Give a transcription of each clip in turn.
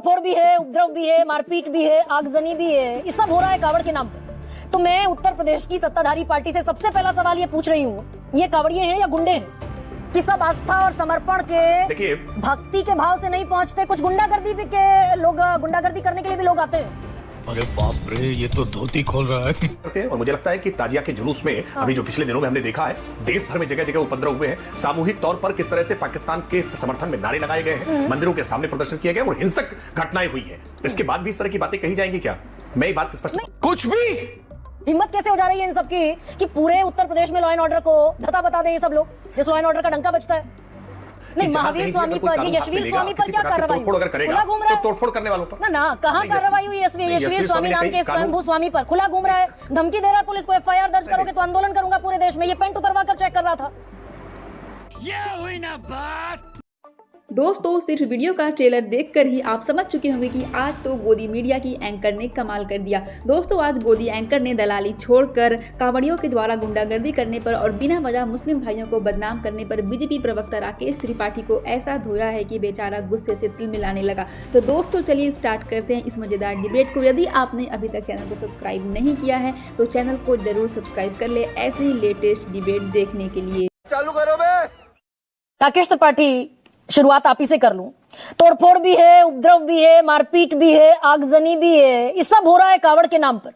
तोड़फोड़ भी है, उपद्रव भी है, मारपीट भी है, आगजनी भी है, ये सब हो रहा है कावड़ के नाम पे। तो मैं उत्तर प्रदेश की सत्ताधारी पार्टी से सबसे पहला सवाल ये पूछ रही हूँ, ये कावड़िए हैं या गुंडे हैं कि सब आस्था और समर्पण के भक्ति के भाव से नहीं पहुंचते? कुछ गुंडागर्दी भी के लोग, गुंडागर्दी करने के लिए भी लोग आते हैं। अरे बाप रे, ये तो धोती खोल रहा है। और मुझे लगता है कि ताजिया के जुलूस में अभी जो पिछले दिनों में हमने देखा है, देश भर में जगह जगह उपद्रव हुए हैं। सामूहिक तौर पर किस तरह से पाकिस्तान के समर्थन में नारे लगाए गए हैं, मंदिरों के सामने प्रदर्शन किए गए और हिंसक घटनाएं हुई है। इसके बाद भी इस तरह की बातें कही जाएंगी क्या? मैं ये बात स्पष्ट, कुछ भी हिम्मत कैसे हो जा रही है इन सबकी कि पूरे उत्तर प्रदेश में लॉ एंड ऑर्डर को धता बता दें ये सब लोग, जिस लॉ एंड ऑर्डर का डंका बजता है। नहीं, महावीर स्वामी पर, ये यशवीर स्वामी पर क्या कार्रवाई हुई? खुला घूम रहा है, तोड़फोड़ करने वालों पर ना कहाँ कार्रवाई हुई? यशवीर स्वामी नाम के स्वयंभू स्वामी पर खुला घूम रहा है, धमकी दे रहा है पुलिस को, एफआईआर दर्ज करोगे तो आंदोलन करूंगा पूरे देश में। ये पेंट उतरवा कर चेक कर रहा था। ये हुई ना बात। दोस्तों, सिर्फ वीडियो का ट्रेलर देखकर ही आप समझ चुके होंगे कि आज तो गोदी मीडिया की एंकर ने कमाल कर दिया। दोस्तों, आज गोदी एंकर ने दलाली छोड़कर कांवड़ियों के द्वारा गुंडागर्दी करने पर और बिना वजह मुस्लिम भाइयों को बदनाम करने पर बीजेपी प्रवक्ता राकेश त्रिपाठी को ऐसा धोया है कि बेचारा गुस्से से तिल मिलाने लगा। तो दोस्तों, चलिए स्टार्ट करते हैं इस मजेदार डिबेट को। यदि आपने अभी तक चैनल को सब्सक्राइब नहीं किया है तो चैनल को जरूर सब्सक्राइब कर ले ऐसे ही लेटेस्ट डिबेट देखने के लिए। चालू करो बे। राकेश त्रिपाठी, शुरुआत आप ही से कर लूं। तोड़फोड़ भी है, उपद्रव भी है, मारपीट भी है, आगजनी भी है, ये सब हो रहा है कावड़ के नाम पर।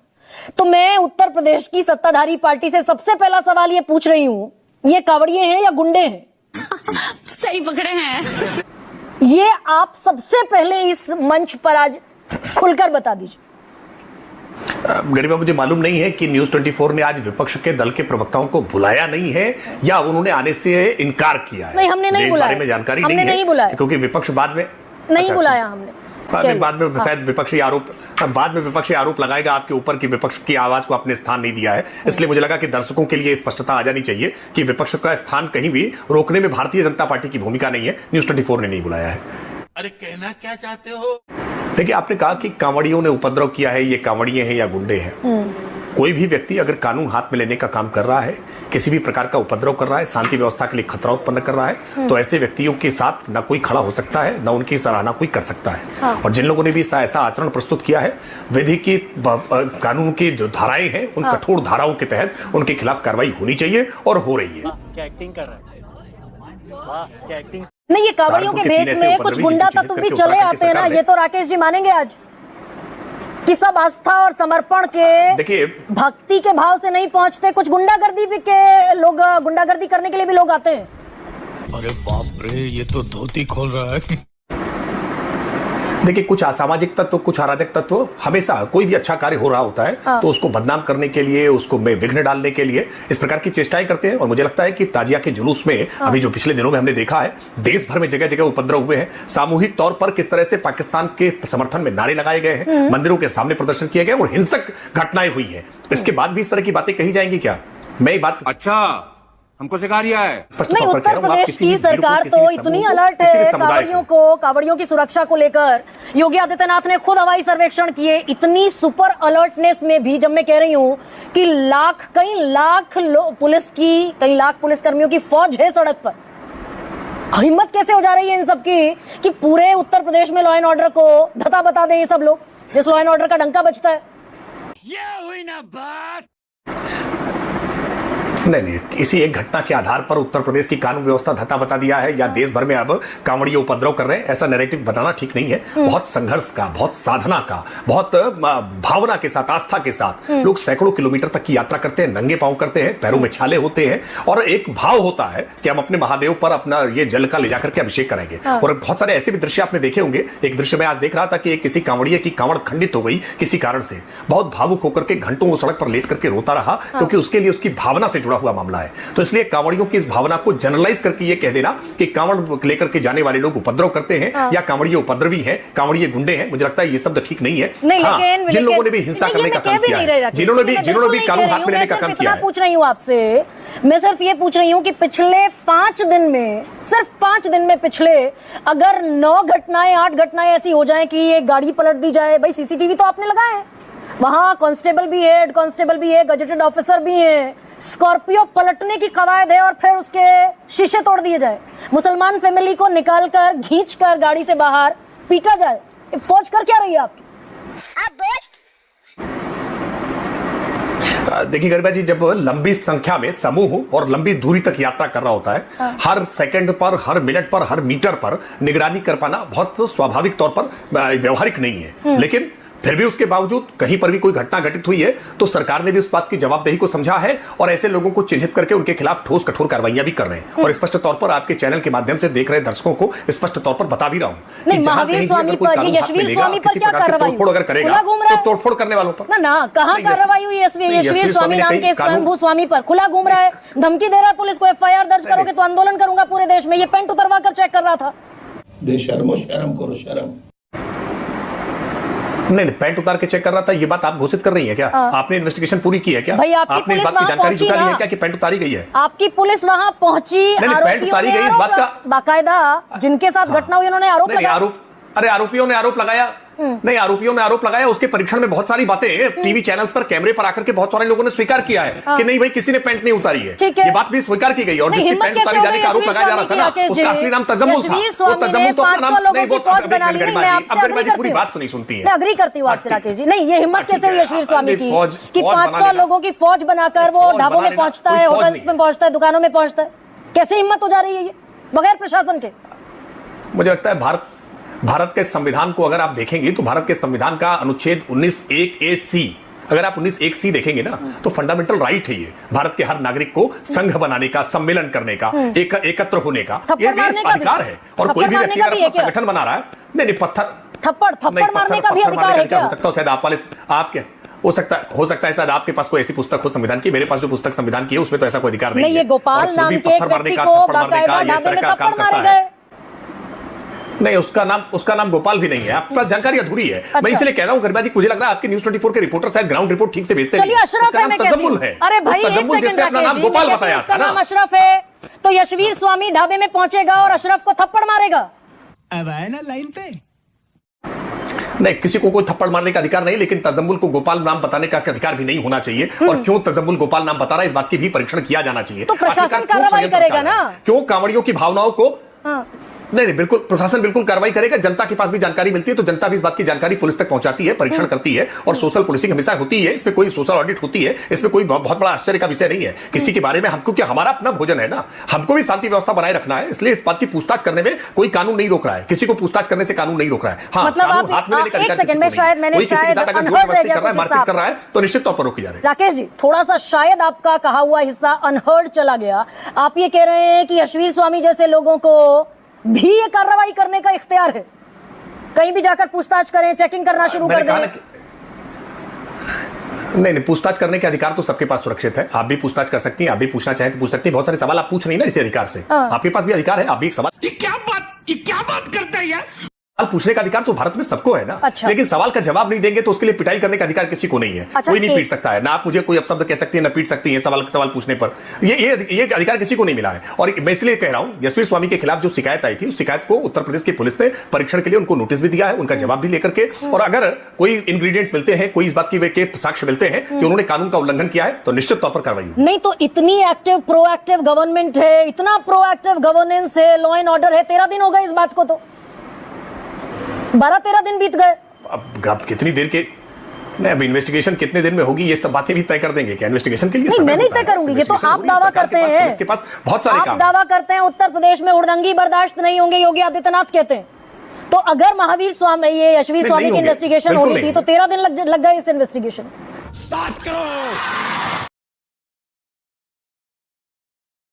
तो मैं उत्तर प्रदेश की सत्ताधारी पार्टी से सबसे पहला सवाल ये पूछ रही हूं, ये कावड़िए हैं या गुंडे हैं? सही पकड़े हैं। ये आप सबसे पहले इस मंच पर आज खुलकर बता दीजिए। गरिमा, मुझे मालूम नहीं है कि न्यूज 24 ने आज विपक्ष के दल के प्रवक्ताओं को बुलाया नहीं है या उन्होंने आने से इनकार किया है। नहीं, हमने नहीं बुलाया। बारे में जानकारी हमने नहीं है बुलाया, क्योंकि विपक्ष बाद में नहीं बुलाया हमने। बाद में शायद विपक्षी आरोप, बाद में विपक्षी आरोप लगाएगा आपके ऊपर कि विपक्ष की आवाज को आपने स्थान नहीं दिया है। इसलिए मुझे लगा कि दर्शकों के लिए स्पष्टता आ जानी चाहिए कि विपक्ष का स्थान कहीं भी रोकने में भारतीय जनता पार्टी की भूमिका नहीं है। न्यूज 24 ने नहीं बुलाया है। अरे कहना क्या चाहते हो? देखिए, आपने कहा कि कांवड़ियों ने उपद्रव किया है, ये कांवड़िए हैं या गुंडे हैं। कोई भी व्यक्ति अगर कानून हाथ में लेने का काम कर रहा है, किसी भी प्रकार का उपद्रव कर रहा है, शांति व्यवस्था के लिए खतरा उत्पन्न कर रहा है, तो ऐसे व्यक्तियों के साथ ना कोई खड़ा हो सकता है, ना उनकी सराहना कोई कर सकता है। और जिन लोगों ने भी ऐसा आचरण प्रस्तुत किया है, विधि की, कानून की जो धाराएं हैं, उन कठोर धाराओं के तहत उनके खिलाफ कार्रवाई होनी चाहिए और हो रही है। क्या एक्टिंग कर रहा है? वाह, क्या एक्टिंग। नहीं, ये कावड़ियों के बेस में कुछ गुंडा तत्व भी चले आते हैं ना, ये तो राकेश जी मानेंगे आज कि सब आस्था और समर्पण के, देखिए, भक्ति के भाव से नहीं पहुंचते। कुछ गुंडागर्दी भी के लोग, गुंडागर्दी करने के लिए भी लोग आते हैं। अरे बाप रे, ये तो धोती खोल रहा है। देखिए, कुछ असामाजिक तत्व, कुछ अराजक तत्व, हमेशा कोई भी अच्छा कार्य हो रहा होता है तो उसको बदनाम करने के लिए, उसको में विघ्न डालने के लिए इस प्रकार की चेष्टाएं करते हैं। और मुझे लगता है कि ताजिया के जुलूस में अभी जो पिछले दिनों में हमने देखा है, देश भर में जगह जगह उपद्रव हुए हैं। सामूहिक तौर पर किस तरह से पाकिस्तान के समर्थन में नारे लगाए गए हैं, मंदिरों के सामने प्रदर्शन किए गए और हिंसक घटनाएं हुई है। इसके बाद भी इस तरह की बातें कही जाएंगी क्या? मैं ये बात, अच्छा, हमको सिखा रिया है। नहीं, उत्तर प्रदेश की सरकार तो इतनी अलर्ट है कावड़ियों की सुरक्षा को लेकर। योगी आदित्यनाथ ने खुद हवाई सर्वेक्षण किए। इतनी सुपर अलर्टनेस में भी, जब मैं कह रही हूँ कि कई लाख पुलिसकर्मियों की फौज है सड़क पर, हिम्मत कैसे हो जा रही है इन सबकी कि पूरे उत्तर प्रदेश में लॉ एंड ऑर्डर को धता बता दें ये सब लोग, जिस लॉ एंड ऑर्डर का डंका बजता है। ये हुई ना बात। नहीं, इसी एक घटना के आधार पर उत्तर प्रदेश की कानून व्यवस्था धता बता दिया है या देश भर में अब कांवड़िए उपद्रव कर रहे हैं, ऐसा नैरेटिव बनाना ठीक नहीं है। बहुत संघर्ष का, बहुत साधना का, बहुत भावना के साथ, आस्था के साथ लोग सैकड़ों किलोमीटर तक की यात्रा करते हैं, नंगे पांव करते हैं, पैरों में छाले होते हैं और एक भाव होता है कि हम अपने महादेव पर अपना ये जल का ले जाकर के अभिषेक करेंगे। और बहुत सारे ऐसे भी दृश्य आपने देखे होंगे। एक दृश्य मैं आज देख रहा था कि किसी कांवड़िए की कांवड़ खंडित हो गई किसी कारण से, बहुत भावुक होकर के घंटों वो सड़क पर लेट करके रोता रहा, क्योंकि उसके लिए उसकी भावना से जुड़ा हुआ मामला है। तो इसलिए कांवड़ियों की इस भावना को जनरलाइज करके ये कह देना कि कांवड़ लेकर के जाने वाले लोग उपद्रव करते हैं या कांवड़िए उपद्रवी हैं, कांवड़िए गुंडे हैं, मुझे लगता है ये शब्द ठीक नहीं है। जिन लोगों ने भी हिंसा करने का काम किया है, जिन्होंने भी कानून हाथ में लेने का काम किया है। पूछ रही हूँ आपसे, मैं सिर्फ ये पूछ रही हूँ कि पिछले 5 दिन में, सिर्फ 5 दिन में पिछले अगर 9 घटनाएं 8 घटनाएं ऐसी हो जाएं कि ये गाड़ी पलट दी जाए, भाई सीसीटीवी तो आपने लगाए हैं, वहां कांस्टेबल भी है, हेड कांस्टेबल भी है, गजेटेड ऑफिसर भी है, स्कॉर्पियो पलटने की कवायद है और फिर उसके शीशे तोड़ दिए जाए, मुसलमान फैमिली को निकालकर खींचकर गाड़ी से बाहर पीटा जाए, फौज कर क्या रही है आपकी? देखिए गरिमा जी, जब लंबी संख्या में समूह और लंबी दूरी तक यात्रा कर रहा होता है, हर सेकंड पर, हर मिनट पर, हर मीटर पर निगरानी कर पाना बहुत स्वाभाविक तौर पर व्यवहारिक नहीं है। लेकिन फिर भी उसके बावजूद कहीं पर भी कोई घटना घटित हुई है तो सरकार ने भी उस बात की जवाबदेही को समझा है और ऐसे लोगों को चिन्हित करके उनके खिलाफ ठोस कठोर कार्रवाइयां भी कर रहे हैं। और स्पष्ट तौर पर आपके चैनल के माध्यम से देख रहे दर्शकों को स्पष्ट तौर पर बता भी रहा हूं नहीं, महावीर स्वामी पर, ये यशवीर स्वामी पर क्या कार्रवाई तोड़फोड़ अगर करेगा तो तोड़फोड़ करने वालों पर ना कहां कार्रवाई हुई? यशवीर स्वामी नाम के स्वयंभू स्वामी पर खुला घूम रहा है, धमकी दे रहा है पुलिस को, एफआईआर दर्ज करोगे तो आंदोलन करूंगा पूरे देश में। ये पेंट उतरवा कर चेक कर रहा था। बेशर्मो शर्म करो, शर्म। नहीं, पैंट उतार के चेक कर रहा था, ये बात आप घोषित कर रही है क्या? आपने इन्वेस्टिगेशन पूरी की है क्या? भाई आपकी आपने इस पुलिस बात की वहां जानकारी पहुंची जुटा ली है ना? क्या कि पैंट उतारी गई है? आपकी पुलिस वहां पहुंची, पैंट उतारी गई इस बात का बाकायदा जिनके साथ घटना हुई उन्होंने आरोप लगाया। अरे आरोपियों ने आरोप लगाया, नहीं आरोपियों ने आरोप लगाया, उसके परीक्षण में बहुत सारी बातें टीवी चैनल्स पर कैमरे पर आकर के बहुत सारे लोगों ने स्वीकार किया है कि नहीं भाई किसी ने पैंट नहीं उतारी है। ये बात भी स्वीकार की गई। और जिसकी पैंट उतारी जाने का आरोप लगाया जा रहा था ना, उसका असली नाम तजम्मुल था। वो तजम्मुल तो अपना नाम नहीं, वो पूरी बात सुनी सुनती है। मैं अग्री करती हूँ आपसे राकेश जी। नहीं, ये हिम्मत कैसे हुई यशवीर स्वामी की कि 500 लोगों की फौज बनाकर वो ढाबों में पहुंचता है, होटल्स में पहुंचता है, दुकानों में पहुंचता है? कैसे हिम्मत हो जा रही है ये बगैर प्रशासन के? मुझे लगता है भारत के संविधान को अगर आप देखेंगे तो भारत के संविधान का अनुच्छेद 19(1)(a)(c), अगर आप 19(1)(c) देखेंगे ना तो फंडामेंटल राइट है ये भारत के हर नागरिक को संघ बनाने का, सम्मेलन करने का, एकत्र होने का ये अधिकार है। और कोई भी व्यक्ति अगर अपना संगठन बना रहा है, नहीं थप्पड़ मारने का भी अधिकार है क्या? हो सकता है शायद आपके हो सकता है शायद आपके पास कोई ऐसी पुस्तक हो संविधान की, मेरे पास जो पुस्तक संविधान की है उसमें तो ऐसा कोई अधिकार नहीं है। ये गोपाल नाम के एक व्यक्ति को बाकायदा ढाबे में थप्पड़ मारे गए। नहीं, उसका नाम गोपाल भी नहीं है। आपके पास जानकारी अधूरी है। मैं इसलिए कह रहा हूं गरिमा जी, मुझे लग रहा है आपके न्यूज़ 24 के रिपोर्टर शायद ग्राउंड रिपोर्ट ठीक से भेजते नहीं। चलिए अशरफ है, मैं कहती हूं। अरे भाई एक सेकंड, अपना नाम गोपाल बताया था ना, अशरफ है तो यशवीर स्वामी ढाबे में पहुंचेगा और अशरफ को थप्पड़ मारेगा। अब आए ना लाइन पे। नहीं, किसी को कोई थप्पड़ मारने का अधिकार नहीं, लेकिन तजम्मुल को गोपाल नाम बताने का अधिकार भी नहीं होना चाहिए। और क्यों तजम्मुल गोपाल नाम बता रहा है इस बात की भी परीक्षण किया जाना चाहिए। तो प्रशासन कार्रवाई करेगा ना? क्यों कांवड़ियों की भावनाओं को नहीं, बिल्कुल प्रशासन बिल्कुल कार्रवाई करेगा। जनता के पास भी जानकारी मिलती है तो जनता भी इस बात की जानकारी पुलिस तक पहुंचाती है, परीक्षण करती है और सोशल पुलिसिंग हमेशा होती है। इसमें कोई सोशल ऑडिट होती है, इसमें कोई बहुत बड़ा आश्चर्य का विषय नहीं है। किसी के बारे में हमको क्या, हमारा अपना भोजन है ना, हमको भी शांति व्यवस्था बनाए रखना है। इसलिए इस बात की पूछताछ करने में कोई कानून नहीं रोक रहा है, किसी को पूछताछ करने से कानून नहीं रोक रहा है। हाँ, मतलब कानून हाथ में लेने का अधिकार किसी को नहीं है। मारपीट कर रहा है तो निश्चित तौर पर रोकी जा रही है। राकेश जी, थोड़ा सा शायद आपका कहा हुआ हिस्सा अनहर्ड चला गया। आप ये कह रहे हैं कि यशवीर स्वामी जैसे लोगों को भी ये कार्रवाई करने का इख्तियार है, कहीं भी जाकर पूछताछ करें, चेकिंग करना शुरू कर दें? नहीं, पूछताछ करने के अधिकार तो सबके पास सुरक्षित है। आप भी पूछताछ कर सकती हैं, आप भी पूछना चाहें तो पूछ सकती हैं। बहुत सारे सवाल आप पूछ रही हैं ना इसी अधिकार से, आपके पास भी अधिकार है। आप भी एक सवाल, ये क्या बात करता है यार? सवाल पूछने का अधिकार तो भारत में सबको है ना। अच्छा। लेकिन सवाल का जवाब नहीं देंगे तो उसके लिए पिटाई करने का अधिकार किसी को नहीं है। अच्छा, कोई नहीं पीट सकता है ना, आप मुझे कोई अपशब्द कह सकती है ना पीट सकती है सवाल पूछने पर। ये अधिकार किसी को नहीं मिला है। और मैं इसलिए कह रहा हूं, यशवीर स्वामी के खिलाफ जो शिकायत आई थी उस शिकायत को उत्तर प्रदेश की पुलिस ने परीक्षण के लिए उनको नोटिस भी दिया है, उनका जवाब भी लेकर के। और अगर कोई इंग्रेडिएंट्स मिलते हैं, कोई इस बात की साक्ष्य मिलते हैं कि उन्होंने कानून का उल्लंघन किया है तो निश्चित तौर पर कार्रवाई होगी। नहीं तो इतनी एक्टिव प्रोएक्टिव गवर्नमेंट है, इतना प्रोएक्टिव गवर्नेंस है, लॉ एंड ऑर्डर है, 13 दिन हो गए इस बात को, तो 12-13 दिन बीत गए। अब कितनी देर के नहीं, अब इन्वेस्टिगेशन कितने दिन में होगी ये सब बातें भी तय कर देंगे क्या? इन्वेस्टिगेशन के लिए नहीं, मैं नहीं तय करूंगी, ये तो आप दावा करते हैं। इसके पास बहुत सारे आप दावा करते हैं उत्तर प्रदेश में हुड़दंगी बर्दाश्त नहीं होंगे, योगी आदित्यनाथ कहते हैं। तो अगर महावीर स्वामी, ये यशवीर स्वामी की इन्वेस्टिगेशन होनी थी तो 13 दिन लग गए इस इन्वेस्टिगेशन। 7 करोड़